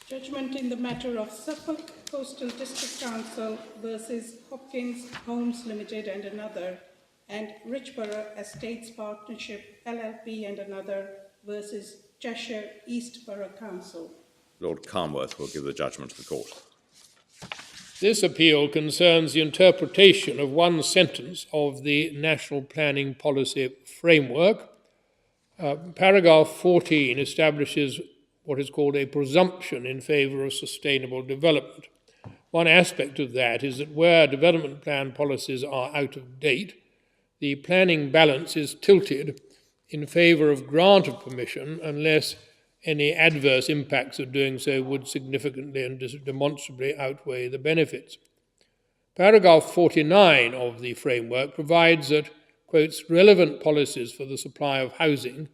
Judgment in the matter of Suffolk Coastal District Council versus Hopkins Homes Limited and another, and Richborough Estates Partnership LLP and another versus Cheshire East Borough Council. Lord Carnworth will give the judgment to the court. This appeal concerns the interpretation of one sentence of the National Planning Policy Framework. Paragraph 14 establishes what is called a presumption in favour of sustainable development. One aspect of that is that where development plan policies are out of date, the planning balance is tilted in favour of grant of permission unless any adverse impacts of doing so would significantly and demonstrably outweigh the benefits. Paragraph 49 of the framework provides that, quotes, relevant policies for the supply of housing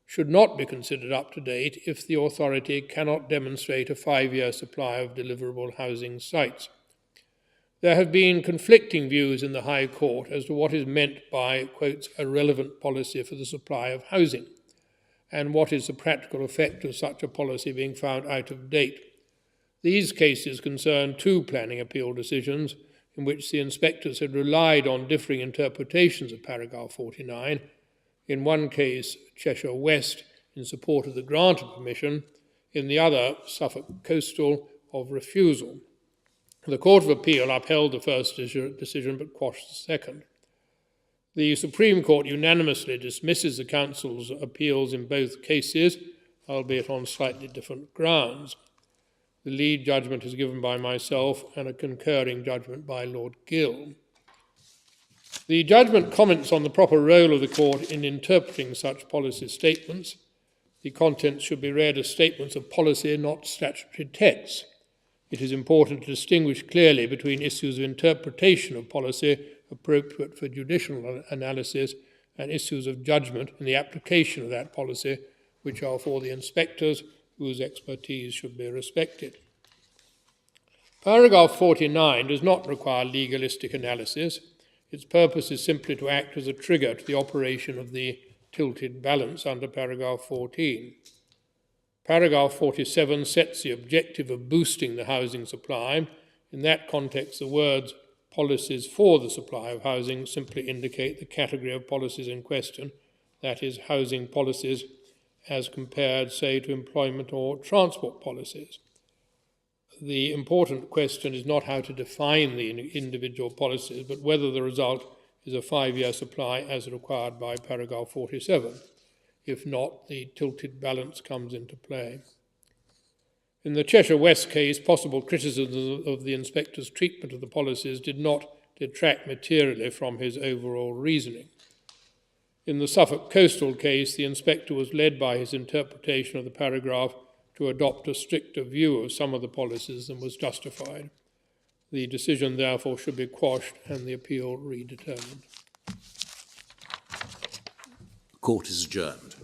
should not be considered up to date if the authority cannot demonstrate a 5-year supply of deliverable housing sites. There have been conflicting views in the High Court as to what is meant by, quotes, a relevant policy for the supply of housing, and what is the practical effect of such a policy being found out of date. These cases concern two planning appeal decisions in which the inspectors had relied on differing interpretations of paragraph 49. In one case, Cheshire West, in support of the grant of permission, in the other, Suffolk Coastal, of refusal. The Court of Appeal upheld the first decision but quashed the second. The Supreme Court unanimously dismisses the Council's appeals in both cases, albeit on slightly different grounds. The lead judgment is given by myself and a concurring judgment by Lord Gill. The judgment comments on the proper role of the Court in interpreting such policy statements. The contents should be read as statements of policy, not statutory texts. It is important to distinguish clearly between issues of interpretation of policy appropriate for judicial analysis and issues of judgment in the application of that policy, which are for the inspectors, whose expertise should be respected. Paragraph 49 does not require legalistic analysis. Its purpose is simply to act as a trigger to the operation of the tilted balance under paragraph 14. Paragraph 47 sets the objective of boosting the housing supply. In that context, the words policies for the supply of housing simply indicate the category of policies in question, that is, housing policies as compared, say, to employment or transport policies. The important question is not how to define the individual policies, but whether the result is a 5-year supply as required by paragraph 47. If not, the tilted balance comes into play. In the Cheshire West case, possible criticism of the inspector's treatment of the policies did not detract materially from his overall reasoning. In the Suffolk Coastal case, the inspector was led by his interpretation of the paragraph to adopt a stricter view of some of the policies than was justified. The decision, therefore, should be quashed and the appeal redetermined. Court is adjourned.